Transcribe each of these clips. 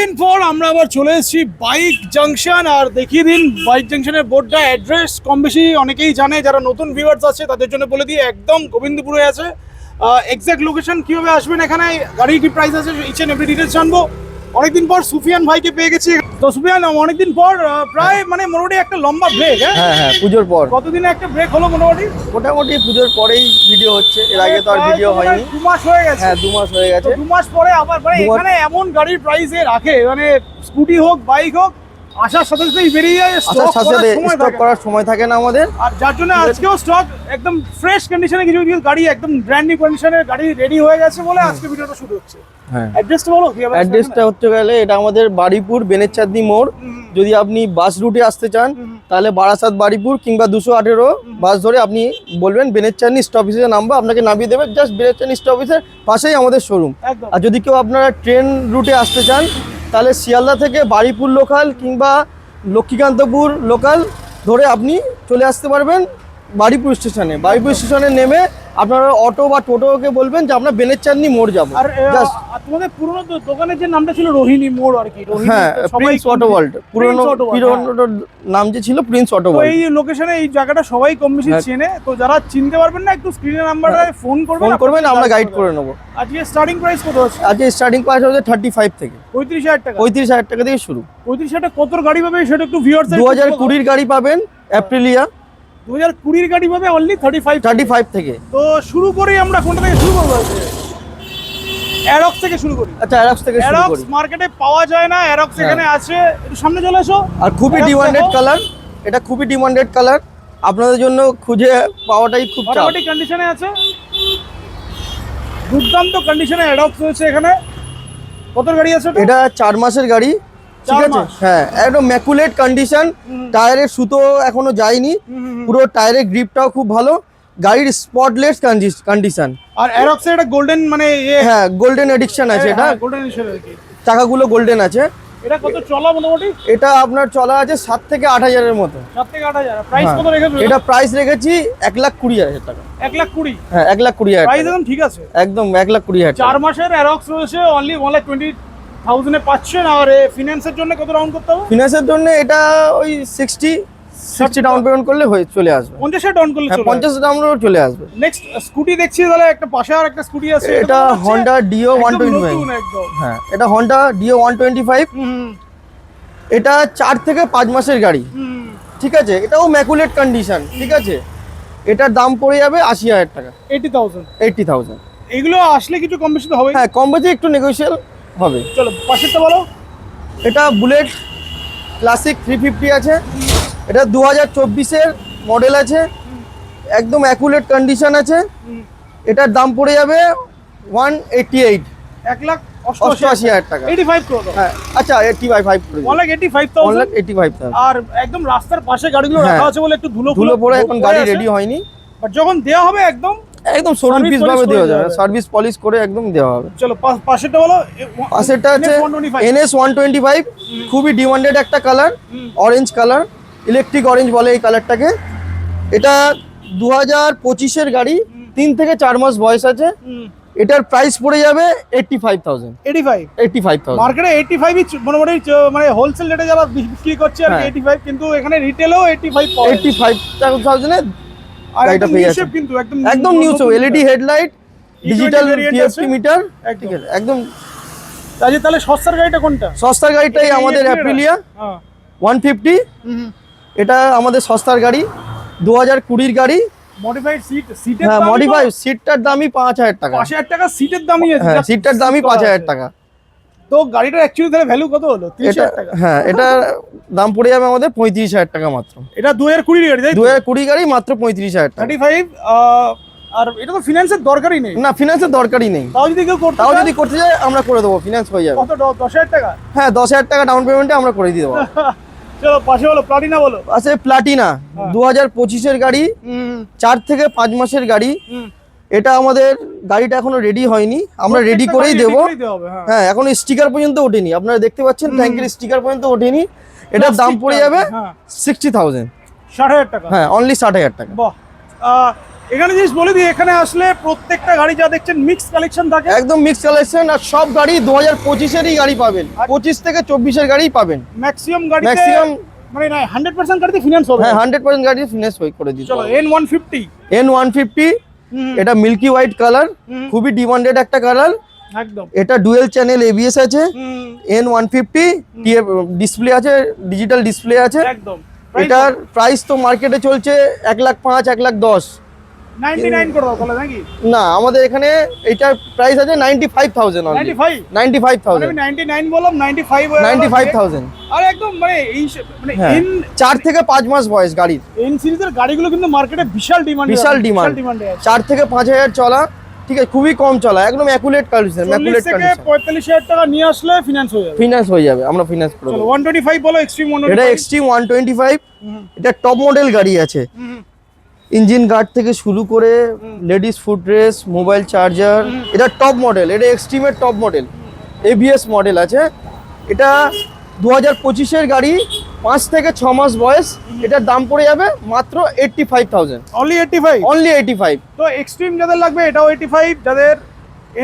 অনেকদিন পর আমরা আবার চলে এসেছি বাইক জাংশন। আর দেখিয়ে দিন বাইক জাংশনের বোর্ডটা, অ্যাড্রেস কম বেশি অনেকেই জানে, যারা নতুন ভিউয়ার্স আছে তাদের জন্য বলে দিয়ে একদম গোবিন্দপুরে আছে। এক্সাক্ট লোকেশন কীভাবে আসবেন, এখানে গাড়ির কি প্রাইস আছে, ইচ এন্ড এভরি ডিটেলস জানবো। অনেকদিন পর সুফিয়ান ভাইকে পেয়ে গেছি। তো সুফিয়ান, অনেকদিন পর প্রায় মানে মোটামুটি একটা লম্বা ব্রেক। হ্যাঁ পুজোর পর কতদিনে একটা ব্রেক হলো? মোটামুটি পুজোর পরেই ভিডিও হচ্ছে, এর আগে তো আর ভিডিও হয়নি। 2 মাস হয়ে গেছে। হ্যাঁ 2 মাস হয়ে গেছে। 2 মাস পরে আবার মানে এখানে এমন গাড়ির প্রাইসে রাখে, মানে স্কুটি হোক বাইক হোক, আসার সাথে সাথেই বেরিয়ে যায়, স্টক করার সময় থাকে না আমাদের। আর যার জন্য আজকেও স্টক একদম ফ্রেশ কন্ডিশনে কিছু কিছু গাড়ি, একদম ব্র্যান্ড নিউ কন্ডিশনের গাড়ি রেডি হয়ে গেছে বলে আজকে ভিডিওটা শুরু হচ্ছে। হ্যাঁ অ্যাড্রেসটা বলো। অ্যাড্রেসটা হচ্ছে গেলে এটা আমাদের বাড়িপুর বেনেচাঁদনি মোড়। যদি আপনি বাস রুটে আসতে চান তাহলে বারাসাত বাড়িপুর কিংবা 218 বাস ধরে আপনি বলবেন বেনেচাঁদনি স্টপেজে নামবো, আপনাকে নামিয়ে দেবে জাস্ট বেনেচাঁদনি স্টপেজের পাশেই আমাদের শোরুম। আর যদি কেউ আপনারা ট্রেন রুটে আসতে চান তাহলে শিয়ালদা থেকে বাড়িপুর লোকাল কিংবা লক্ষ্মীকান্তপুর লোকাল ধরে আপনি চলে আসতে পারবেন বাড়িপুর স্টেশনে। বাড়িপুর স্টেশনে নেমে আপনারা অটো বা টোটোকে বলবেন যে আমরা বেনেচাঁদনি মোড় যাবো। আর তোমাদের পুরনো দোকানের যে নামটা ছিল রোহিণী মোড় আর কি। হ্যাঁ প্রিন্স অটো ওয়ার্ল্ড, পুরনো নাম যে ছিল প্রিন্স অটো ওয়ার্ল্ড। এই লোকেশনে এই জায়গাটা সবাই কম বেশি চেনে, তো যারা চিনতে পারবেন না একটু স্ক্রিনের নাম্বারে ফোন করবেন, আমরা গাইড করে নেবো। আজকে স্টার্টিং প্রাইস কত আছে? আজকে স্টার্টিং প্রাইস হচ্ছে 35 থেকে 35,000 টাকা। 35,000 টাকা থেকে শুরু। 35,000 টাকা কত গাড়ি পাবে সেটা একটু ভিউয়ার্স। 2020 গাড়ি পাবেন, অ্যাপ্রিলিয়া 2020 গাড়ি পাবে অনলি 35 থেকে। তো শুরু করি আমরা কোনটা থেকে শুরু করব? অ্যারক্স থেকে শুরু করি। আচ্ছা অ্যারক্স থেকে শুরু করি। অ্যারক্স মার্কেটে পাওয়া যায় না, অ্যারক্স এখানে আছে। একটু সামনে চলে এসো। আর খুবই ডিমান্ডেড কালার, এটা খুবই ডিমান্ডেড কালার, আপনাদের জন্য খুঁজে পাওয়াটাই খুব চাপ। মোটামুটি কন্ডিশনে আছে, দুর্দান্ত কন্ডিশনে অ্যারক্স রয়েছে এখানে। কত গাড়ি আছে এটা? 4 মাসের গাড়ি, ঠিক আছে। হ্যাঁ একদম ম্যাকুলেট কন্ডিশন, টায়ারের সুতো এখনো যায়নি, পুরো টায়ারের গ্রিপটাও খুব ভালো, গাড়ির স্পটলেস কন্ডিশন। আর অ্যারক্সের এটা গোল্ডেন মানে হ্যাঁ গোল্ডেন এডিকশন আছে, এটা গোল্ডেন এডিশন আর কি। চাকাগুলো গোল্ডেন আছে। এটা কত চলা মোটামুটি? এটা আপনার চলা আছে 7 থেকে 8,000 এর মতো। 7 থেকে 8,000। প্রাইস কত রেখেছো? এটা প্রাইস রেখেছি 1,20,000 টাকা। 1,20,000? হ্যাঁ 1,20,000 প্রাইস একদম ঠিক আছে, একদম 1,20,000। 4 মাসের অ্যারক্স রয়েছে অনলি 1,20,000 এ পাচ্ছেন। আর ফিনান্সের জন্য কত রাউন্ড করতে হবে? ফিনান্সের জন্য এটা ওই 60 ডাউন পেমেন্ট করলে হয়ে চলে আসবে। 50 ডাউন করলে চলে 50 ডাউন চলে আসবে। নেক্সট স্কুটি দেখছি, তাহলে একটা পাশে আর একটা স্কুটি আছে। এটা Honda Dio 125। হ্যাঁ এটা Honda Dio 125। এটা 4 থেকে 5 মাসের গাড়ি, ঠিক আছে। এটাও ম্যাকুলেট কন্ডিশন, ঠিক আছে। এটার দাম পড়ে যাবে 80,000 টাকা। 80,000। এগুলো আসলে কিছু কম বেশি তো হবে? হ্যাঁ কম বেশি একটু নেগোশিয়েবল হবে। চলো পাশেরটা বলো। এটা বুলেট ক্লাসিক 350 আছে, এটা 2024-এর মডেল আছে, একদম অ্যাকুরেট কন্ডিশন আছে। এটার দাম পড়ে যাবে 1,88,000 টাকা। 85 করে। হ্যাঁ আচ্ছা 85 করে। 1,85,000। আর একদম রাস্তার পাশে গাড়িগুলো রাখা আছে বলে একটু ধুলো পড়ে এখন গাড়ি রেডি হয়নি, বাট যখন দেওয়া হবে একদম শোরুম পিস ভাবে দেওয়া যাবে, সার্ভিস পলিশ করে একদম দেওয়া হবে। চলো পাশেরটা বলো। পাশেরটা আছে NS 125, খুবই ডিমান্ডেড একটা colour, orange colour, electric orange বলে এই কালারটাকে। এটা 2025-এর গাড়ি, 3 থেকে 4 মাস বয়স আছে। এটার প্রাইস পড়ে যাবে 85,000। 85,000 মার্কেটে 85 মোটামুটি মানে হোলসেল রেটে যারা বিক্রি করছে আর 85, কিন্তু এখানে রিটেলেও 85,000 এ গাড়িটা পেয়ে যাচ্ছে। কিন্তু একদম নিউ সব LED headlight, digital TFT metre, ঠিক আছে একদম। তাহলে সস্তার গাড়িটা কোনটা? সস্তার গাড়িটাই আমাদের অ্যাপ্রিলিয়া 150। এটা আমাদের সস্তার গাড়ি, 2020-এর গাড়ি। মডিফাইড সিটের হ্যাঁ মডিফাইড সিটটার দামই 5,000 টাকা। 5,000 টাকা সিটের দামই আছে। হ্যাঁ সিটটার দামই 5,000 টাকা। তো গাড়িটার অ্যাকচুয়ালি তাহলে ভ্যালু কত হলো? 30,000 টাকা। হ্যাঁ এটা দাম পড়ে যাবে আমাদের 35,000 টাকা মাত্র। এটা 2020 গাড়ি, তাই 2020 গাড়ি, মাত্র 35,000 টাকা। 35। আর এটা তো ফিনান্সের দরকারই নেই। না ফিনান্সের দরকারই নেই। তাও যদি করতে যায় আমরা করে দেবো, ফিনান্স হয়ে যাবে। কত? 10,000 টাকা? হ্যাঁ 10,000 টাকা ডাউন পেমেন্টে আমরা করে দিয়ে দেবো। চলো পাশে বলো, প্লাটিনা বলো। আছে প্লাটিনা 2025-এর গাড়ি, 4 থেকে 5 মাসের গাড়ি। এটা আমাদের গাড়িটা এখনো রেডি হয়নি, আমরা রেডি করেই দেবো। হ্যাঁ এখনো স্টিকার পর্যন্ত ওঠেনি, আপনারা দেখতে পাচ্ছেন ট্যাঙ্কের স্টিকার পর্যন্ত ওঠেনি। এটার দাম পড়ে যাবে 60,000। 60,000 টাকা? হ্যাঁ অনলি 60,000 টাকা। বাহ। এখানে জিনিস বলে দিই, এখানে আসলে প্রত্যেকটা গাড়ি যা দেখছেন মিক্স কালেকশন থাকে, একদম মিক্স কালেকশন, আর সব গাড়ি 2025-এরই গাড়ি পাবেন, 25 থেকে 24-এর গাড়ি পাবেন ম্যাক্সিমাম গাড়িতে ম্যাক্সিমাম। মানে না 100% গাড়িতে ফিনান্স হবে। হ্যাঁ 100% গাড়ি ফিনিশ করে দিচ্ছি। চলো N150, N150 এটা মিল্কি হোয়াইট কালার, খুবই ডিমান্ডেড একটা কালার। একদম এটা ডুয়েল চ্যানেল ABS আছে। N150 ডিসপ্লে আছে, ডিজিটাল ডিসপ্লে আছে। একদম। এটার প্রাইস তো মার্কেটে চলছে 1,05,000 1,10,000। 99 করে দাও তাহলে নাকি? না, আমাদের এখানে এটার প্রাইস আছে 95,000 অনলি। 95 95,000 আমি 99 বললাম, 95 হয়ে গেল। 95,000। আর একদম মানে এই মানে হ্যাঁ, 4 থেকে 5 মাস বয়স গাড়ির। এন সিরিজের গাড়িগুলো কিন্তু মার্কেটে বিশাল ডিমান্ড, বিশাল ডিমান্ড, 4 থেকে 5,000 চলা, ঠিক আছে, খুবই কম চলা, একদম অ্যাকুরেট কন্ডিশন, 40 অ্যাকুরেট থেকে কন্ডিশন। 45,000 টাকা নিয়ে আসলে ফিনান্স হয়ে যাবে। ফিনান্স হয়ে যাবে, আমরা ফিনান্স করে চলো দেব। 125 বলো, এক্সট্রিম 125। এটা এক্সট্রিম 125, এটা টপ মডেল গাড়ি আছে। ইঞ্জিন গার্ড থেকে শুরু করে ladies foot rest, mobile charger, এটা টপ মডেল, এটা এক্সট্রিমের টপ মডেল, ABS মডেল আছে। এটা 2025-এর গাড়ি, 5 থেকে 6 মাস বয়স। এটার দাম পড়ে যাবে মাত্র 85,000, অনলি 85। অনলি 85। তো এক্সট্রিম যাদের লাগবে এটাও 85, যাদের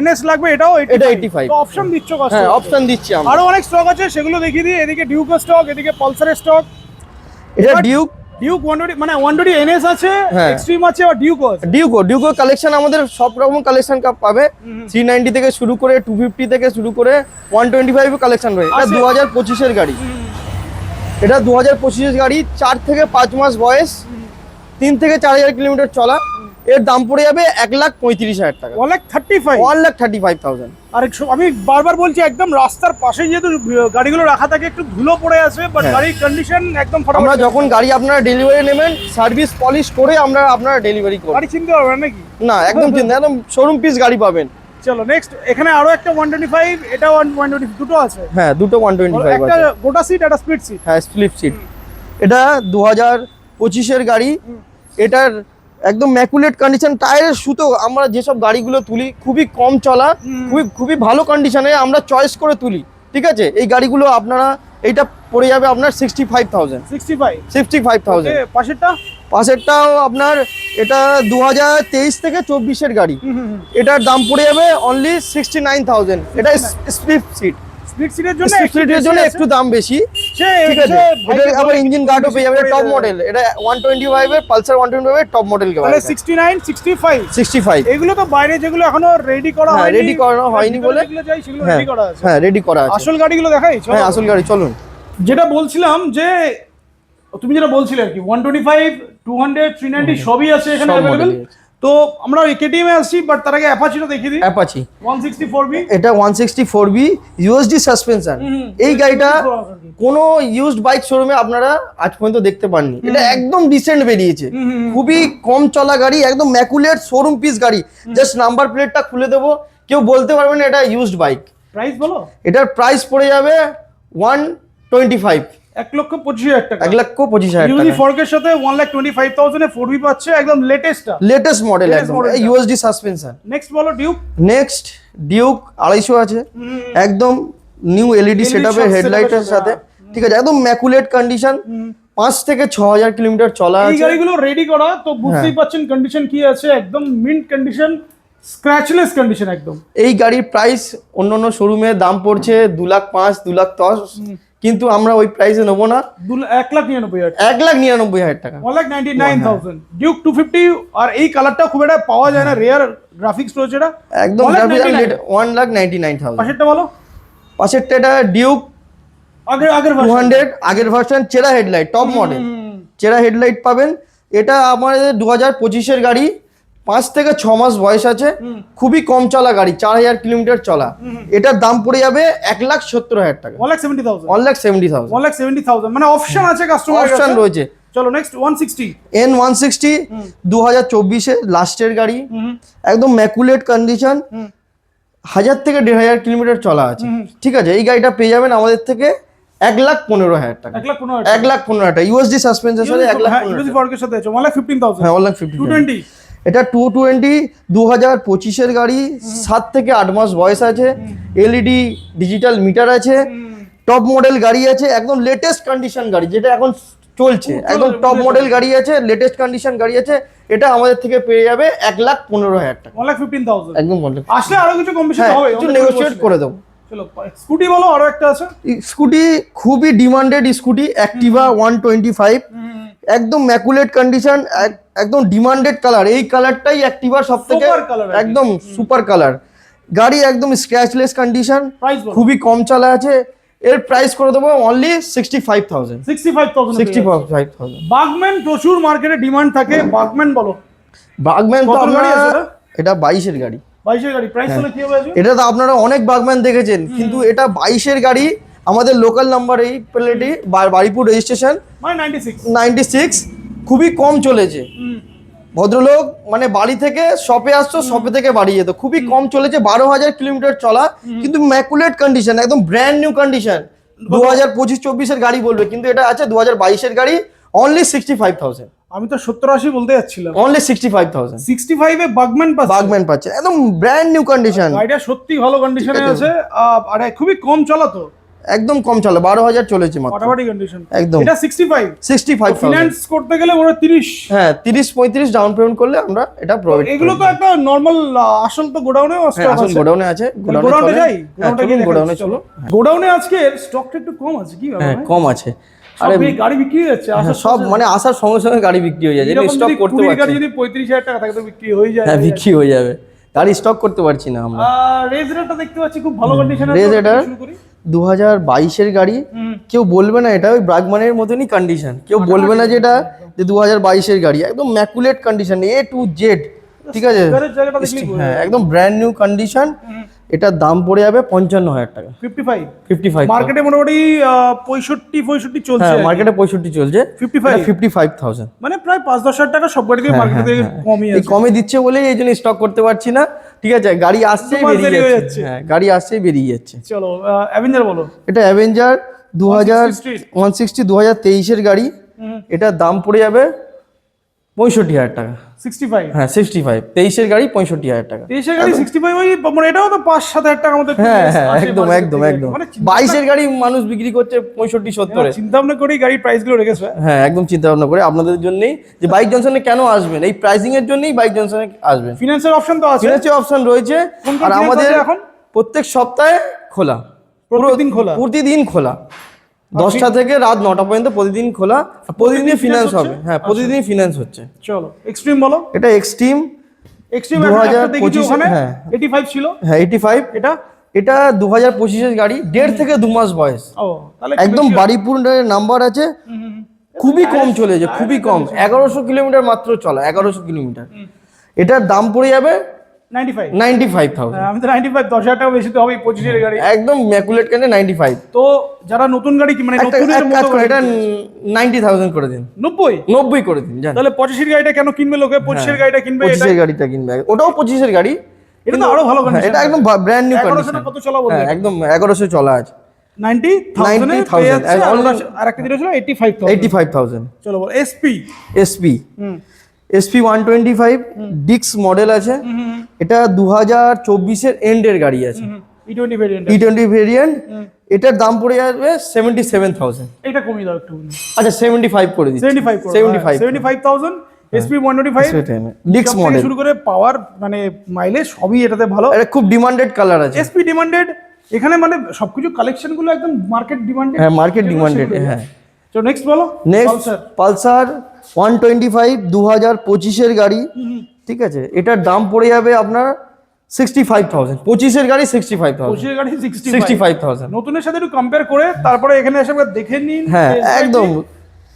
NS লাগবে এটাও 85। এটা 85। তো অপশন দিচ্ছ কষ্ট। হ্যাঁ, অপশন দিচ্ছি আমরা। আরো অনেক স্টক আছে, সেগুলো দেখিয়ে দিই। এদিকে ডিউকের স্টক, এদিকে পালসারের স্টক। এটা But ডিউক, ডিউক 120 মানে 120 NS আছে, হ্যাঁ। এক্সট্রিম আছে আর ডিউকও আছে। ডিউকো কালেকশন আমাদের সব রকম কালেকশন পাবে। 390 থেকে শুরু করে 250 থেকে শুরু করে 125 কালেকশন রয়েছে। এটা আছে। 2025-এর গাড়ি, এটা 2025-এর গাড়ি, 4 থেকে 5 মাস বয়স, 3 থেকে 4,000 কিলোমিটার চলা। এর দাম পড়ে যাবে 1,35,000 টাকা, 135। 1,35,000। আর আমি বারবার বলছি, একদম রাস্তার পাশে যেহেতু গাড়িগুলো রাখা থাকে, একটু ধুলো পড়ে আছে, বাট হ্যাঁ। গাড়ির কন্ডিশন একদম আমরা ফাটাফাটি। যখন গাড়ি আপনারা ডেলিভারি নেবেন, সার্ভিস পলিশ করে আমরা আপনারা ডেলিভারি করব। গাড়ি চিনতে পারবেন নাকি? না, একদম চিন্তা, একদম শোরুম পিস গাড়ি পাবেন। চলো নেক্সট, এখানে আরো একটা 125, এটা 120, দুটো আছে। হ্যাঁ, দুটো 125 একটা আছে। গোটা সিট, একটা স্প্লিট সিট। হ্যাঁ, স্প্লিট সিট। এটা 2025-এর গাড়ি, এটার একদম ম্যাকুলেট কন্ডিশন, টায়ারের সুতো, আমরা যেসব গাড়িগুলো তুলি খুবই কম চলা, খুবই ভালো কন্ডিশনে আমরা চয়েস করে তুলি, ঠিক আছে। এই গাড়িগুলো আপনারা, এইটা পড়ে যাবে আপনার 65,000। 65। 65,000। ওকে, পাশেরটা? পাশেরটাও আপনার, এটা 2023 থেকে 24-এর গাড়ি, এটার দাম পড়ে যাবে অনলি 69,000। এটা স্প্লিট সিট, স্প্লিট সিটের জন্য স্প্লিট সিটের জন্য একটু দাম বেশি, ঠিক আছে। এটা আবার ইঞ্জিন গার্ডও পেয়ে যাবে, টপ মডেল। এটা 125 এর পালসার 125 এর টপ মডেল গাড়ি। তাহলে 69, 65। 65। এগুলো তো বাইরে যেগুলো এখনো রেডি করা হ্যাঁ, হয়নি, ready করা হয়নি বলে। যেগুলো চাই সেগুলো হ্যাঁ, রেডি করা আছে। হ্যাঁ, রেডি করা আছে। আসল গাড়িগুলো দেখাই, চলো। হ্যাঁ, আসল গাড়ি চলুন। যেটা বলছিলাম যে তুমি যেটা বলছিলে আর কি, 125, 200, 390 সবই আছে এখানে সব অ্যাভেলেবল। মডেলই আছে। তো আমরা KTM এ আসছি, বাট তার আগে অ্যাপাচিটা দেখিয়ে দিই। Apache 164B। এটা 164B USD সাসপেনশন। এই গাড়িটা কোনো ইউজড বাইক শোরুমে আপনারা আজ পর্যন্ত দেখতে পাননি। এটা একদম রিসেন্ট বেরিয়েছে, খুবই কম চলা গাড়ি, একদম ম্যাকুলেট শোরুম পিস গাড়ি। জাস্ট নাম্বার প্লেটটা খুলে দেবো, কেউ বলতে পারবে না এটা ইউজড বাইক। প্রাইস বলো। এটার প্রাইস পড়ে যাবে 125, 1,25,000 টাকা। 1,25,000 ইউজি টাকা। ফর্কের সাথে 1,25,000 এ 4B পাচ্ছে, একদম লেটেস্টটা। লেটেস্ট মডেল, Latest একদম model টা। USD suspension. নেক্সট বলো ডিউক। নেক্সট ডিউক 250 আছে, একদম নিউ LED সেটআপের হেডলাইটের সাথে, ঠিক আছে, একদম ম্যাকুলেট কন্ডিশন, 5 থেকে 6,000 কিলোমিটার চলা এই আছে। গাড়িগুলো রেডি করা, তো বুঝতেই পাচ্ছেন কন্ডিশন কি আছে, একদম মিন্ট কন্ডিশন, স্ক্র্যাচলেস কন্ডিশন একদম। এই গাড়ির প্রাইস অন্যান্য শোরুমে দাম পড়ছে 2,05,000 2,10,000, কিন্তু আমরা ওই প্রাইসে নেবো না, 1,99,000। 1,99,000 টাকা। 1,99,000 ডিউক 250। আর এই কালারটা খুব একটা পাওয়া যায় না, রেয়ার গ্রাফিক্স রয়েছে এটা, একদম 1,99,000। পাশেরটা বলো। পাশেরটা এটা ডিউক আগের 200, আগের ভার্সন, চেরা হেডলাইট, টপ মডেল চেরা হেডলাইট পাবেন। এটা আমাদের 2025-এর গাড়ি, 5 থেকে 6 মাস বয়স আছে, খুবই কম চলা গাড়ি, 4,000 কিলোমিটার চলা। এটার দাম পড়ে যাবে 1,70,000 টাকা, 1,70,000। 1,70,000। 1,70,000 মানে অপশন আছে কাস্টমার, অপশন রয়েছে। চলো নেক্সট 160। N160 2024-এ লাস্টের গাড়ি, একদম ম্যাকুলেট কন্ডিশন, 1,000 থেকে 1,500 কিলোমিটার চলা আছে, ঠিক আছে। এই গাড়িটা পেয়ে যাবেন আমাদের থেকে 1,15,000 টাকা, 1,15,000। 1,15,000 টাকা USD সাসপেনশন সাথে 1,15,000 ইউজি ফর্কের সাথে আছে 1,15,000। হ্যাঁ, 1,50,000। 220। এটা 220 2025-এর গাড়ি, 7 থেকে 8 মাস বয়স আছে, LED ডিজিটাল মিটার আছে, টপ মডেল গাড়ি আছে, একদম লেটেস্ট কন্ডিশন গাড়ি, যেটা এখন চলছে, একদম টপ মডেল গাড়ি আছে, লেটেস্ট কন্ডিশন গাড়ি আছে। এটা আমাদের থেকে পেয়ে যাবে 1,15,000 টাকা। 1,15,000 একদম বলতে আসলে আরো কিছু কম বেশি হ্যাঁ, হবে, একটু নেগোশিয়েট করে দেবো। চলো স্কুটি বলো, আরো একটা আছে স্কুটি খুবই ডিমান্ডেড স্কুটি, অ্যাক্টিভা 125, একদম ম্যাকুলেট কন্ডিশন, একদম ডিমান্ডেড কালার। এই কালারটাই অ্যাক্টিভার সব থেকে Super color আর কি। একদম সুপার কালার। গাড়ি একদম স্ক্র্যাচলেস কন্ডিশন, প্রাইস বলো। খুবই কম চালা আছে। এর প্রাইস করে দেবো অনলি 65,000। 65,000। বাগম্যান প্রচুর মার্কেটে ডিমান্ড থাকে, বাগম্যান বলো। বাগম্যান তো কত গাড়ি আছে আপনার এটা 22-এর গাড়ি। 22 গাড়ি, প্রাইস হলো কি হবে আজকে? এটা তো আপনারা অনেক বাগম্যান দেখেছেন, কিন্তু এটা 22-এর গাড়ি, আমাদের লোকাল নাম্বার, এই প্লেটে বাড়িপুর রেজিস্ট্রেশন মানে 96। 96, খুবই কম চলেছে। ভদ্রলোক মানে বাড়ি থেকে শপে আসছো, শপে থেকে বাড়ি যেত, খুবই কম চলেছে, 12,000 কিলোমিটার চলা, কিন্তু ম্যাকুলেট কন্ডিশন, একদম ব্র্যান্ড নিউ কন্ডিশন। 2025-24-এর গাড়ি বলবে, কিন্তু এটা আছে 2022-এর গাড়ি, অনলি 65,000। আমি তো 70-80 বলতে যাচ্ছিলাম। অনলি 65,000 65 এ বাগম্যান পাচ্ছে। বাগম্যান পাচ্ছে, একদম ব্র্যান্ড নিউ কন্ডিশন। গাড়িটা সত্যি ভালো কন্ডিশনে ঠিক আছে। আছে, আর খুবই কম চলা তো, একদম কম চলে, 12,000 চলেছে মাত্র। ফাটাফাটি কন্ডিশন একদম। এটা 65 ফিনান্স করতে গেলে ওরা 30। হ্যাঁ, 30-35 ডাউন পেমেন্ট করলে আমরা এটা প্রোভাইড করি। এগুলো তো একটা নরমাল, আসল তো গোডাউনে স্টক আসল আছে। গোডাউনে আছে, গোডাউনে যাই, গোডাউনে চলো। গোডাউনে আজকে স্টকটা একটু কম আছে, কি ব্যাপার হ্যাঁ, ভাই? কম আছে। আরে গাড়ি বিক্রি হয়ে যাচ্ছে, হ্যাঁ, সব মানে আসার সঙ্গে সঙ্গে গাড়ি বিক্রি হয়ে যায়, স্টক করতে গাড়ি পারছি। যদি 35,000 টাকা থাকে তো বিক্রি হয়ে যায়। হ্যাঁ, বিক্রি হয়ে যাবে, গাড়ি স্টক করতে পারছি না আমরা। রেজরেটা দেখতে পাচ্ছি খুব ভালো কন্ডিশনে। রেজরেটার 2022-এর গাড়ি, কেউ বলবে না এটা ওই ব্রাগমানের মতনই কন্ডিশন, কেউ বলবে না যে এটা যে 2022-এর গাড়ি, একদম ম্যাকুলেট কন্ডিশন A to Z, ঠিক আছে। হ্যাঁ, একদম ব্র্যান্ড নিউ কন্ডিশন। এটার দাম পড়ে যাবে 55,000 টাকা। 55 মার্কেটে মোটামুটি 65 চলছে। হ্যাঁ, মার্কেটে 65 চলছে। 55,000 মানে প্রায় 5-10,000 টাকা সব গাড়ি থেকে মার্কেট থেকে কমই এই আছে। কমে দিচ্ছে বলেই এই জন্য স্টক করতে পারছি না, ঠিক আছে। গাড়ি আসছেই বেরিয়ে যাচ্ছে। হ্যাঁ, গাড়ি আসছেই বেরিয়ে যাচ্ছে। চলো অ্যাভেঞ্জার বলো। এটা অ্যাভেঞ্জার 160 2023-এর গাড়ি, এটার দাম পড়ে যাবে 65,000 টাকা। 65। হ্যাঁ, 65, 23-এর গাড়ি 65,000 টাকা। 23 গাড়ি 65, ওই মানে এটাও তো 5-7,000 টাকা আমাদের। হ্যাঁ হ্যাঁ, একদম একদম একদম। মানে 22-এর গাড়ি মানুষ বিক্রি করছে 65-70-এ। চিন্তা ভাবনা করেই গাড়ির প্রাইস গুলো রেখেছে। হ্যাঁ, একদম চিন্তা ভাবনা করে আপনাদের জন্যই যে বাইক জনসনে কেন আসবেন, এই প্রাইসিং এর জন্যই বাইক জনসনে আসবেন। ফিনান্সের অপশন তো আছে। ফিনান্সের অপশন রয়েছে, কোন কোন আর finance আমাদের আছে এখন? প্রত্যেক সপ্তাহে খোলা, প্রতিদিন খোলা? প্রতিদিন খোলা, 10টা থেকে রাত 9টা পর্যন্ত প্রতিদিন খোলা। প্রতিদিন ফিনান্স হবে। হ্যাঁ, প্রতিদিন ফিনান্স হচ্ছে। চলো এক্সট্রিম বলো। এটা এক্সট্রিম এক্সট্রিম 2025 ওখানে হ্যাঁ 85 ছিল। হ্যাঁ, 85। এটা এটা 2025-এর গাড়ি, 1.5 থেকে 2 মাস বয়স, ও তাহলে একদম বাড়িপুর নাম্বার আছে, খুবই কম চলেছে, খুবই কম, 1100 কিলোমিটার মাত্র চলা, 1100 কিলোমিটার। এটার দাম পড়ে যাবে 95,000। আমি তো 95, 10,000 টাকা বেশি তো হবে 25 এর গাড়ি। একদম ম্যাকুলেট কেনে 95। তো যারা নতুন গাড়ি মানে নতুনের এক কাজ মতো করে এটা 90,000 করে দিন, 90 করে দিন, জান। তাহলে 25 এর গাড়িটা কেন কিনবে লোকে? 25 এর গাড়িটা কিনবে। 25-এর গাড়িটা কিনবে, ওটাও 25-এর গাড়ি, এটা তো আরো ভালো হ্যাঁ, কন্ডিশন। এটা একদম ব্র্যান্ড নিউ কন্ডিশন। কত চলা বলবে? হ্যাঁ, একদম 1100 চলা আছে। 90,000 আর একটা যেটা ছিল 85,000। 85,000। চলো বল এসপি। SP 125 ডিক্স মডেল আছে, এটা 2024-এর এন্ডের গাড়ি আছে, E20 ভেরিয়েন্ট। E20 variant. এটার দাম পড়ে যাবে 77,000। এটা কমিয়ে দাও একটু। আচ্ছা, 75 করে দিচ্ছি। 75,000 SP 125 ডিক্স মডেল, শুরু করে পাওয়ার মানে মাইলেজ সবই এটাতে ভালো। এটা খুব ডিমান্ডেড কালার আছে। SP ডিমান্ডেড এখানে, মানে সবকিছু কালেকশন গুলো একদম মার্কেট ডিমান্ডেড। হ্যাঁ, মার্কেট ডিমান্ডেড। হ্যাঁ, চলো নেক্সট বলো। নেক্সট পালসার 125 2025-এর গাড়ি, ঠিক আছে। এটার দাম পড়ে যাবে আপনার 65,000। 25-এর গাড়ি 65,000। 25 এর গাড়ি 65,000। নতুনের সাথে একটু কম্পেয়ার করে তারপরে এখানে এসে একবার দেখে নিন। হ্যাঁ, একদম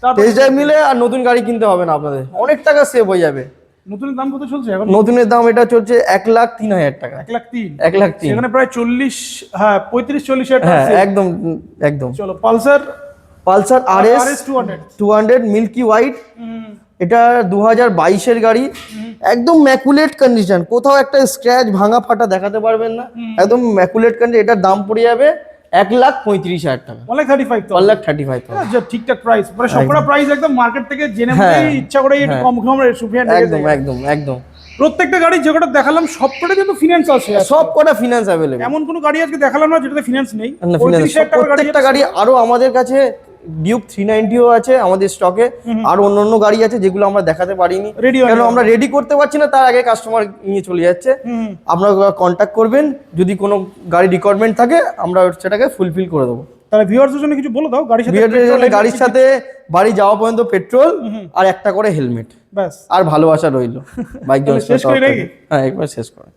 তারপরে টেস্ট ড্রাইভ নিলে আর নতুন গাড়ি কিনতে হবে না আপনাদের, অনেক টাকা সেভ হয়ে যাবে। নতুনের দাম কত চলছে এখন? নতুনের দাম এটা চলছে 1,03,000 টাকা। 1,03,000। 1,03,000 এখানে প্রায় 40, হ্যাঁ 35-40 হাজার টাকা। হ্যাঁ, একদম একদম। চলো পালসার RS 200 মিল্কি হোয়াইট, এটা 2022-এর গাড়ি, একদম ম্যাকুলেট কন্ডিশন, কোথাও একটা স্ক্র্যাচ ভাঙা ফাটা দেখাতে পারবেন না, একদম ম্যাকুলেট কন্ডিশন। এটার দাম পড়ে যাবে 1,35,000 টাকা। 1,35,000। 1,35,000। আচ্ছা, ঠিকঠাক প্রাইস, মানে সবকটা প্রাইস একদম মার্কেট থেকে জেনে বুঝে ইচ্ছা করে একটু কম কম সুফিয়ান একদম একদম একদম। প্রত্যেকটা গাড়ি যে কটা দেখালাম সবকটা কিন্তু ফিনান্স আছে, সব কটা ফিনান্স অ্যাভেলেবল। এমন কোনো গাড়ি আজকে দেখালাম না যেটাতে ফিনান্স নেই। প্রত্যেকটা গাড়ি আরো আমাদের কাছে ডিউক 390ও আছে আমাদের স্টকে, আর অন্য গাড়ি আছে যেগুলো আমরা দেখাতে পারিনি, Ready কেন আমরা রেডি করতে পারছি না, তার আগে কাস্টমার নিয়ে চলে যাচ্ছে। আপনারা কন্ট্যাক্ট করবেন, যদি কোনো গাড়ি রিকোয়ারমেন্ট থাকে আমরা সেটাকে ফুলফিল করে দেবো। তাহলে ভিউয়ার্সদের জন্য কিছু বলে দাও, গাড়ির সাথে গাড়ির সাথে বাড়ি যাওয়া পর্যন্ত পেট্রোল আর একটা করে হেলমেট, ব্যাস আর ভালোবাসা রইলো বাইক শেষ করি নাকি? হ্যাঁ একবার শেষ করে।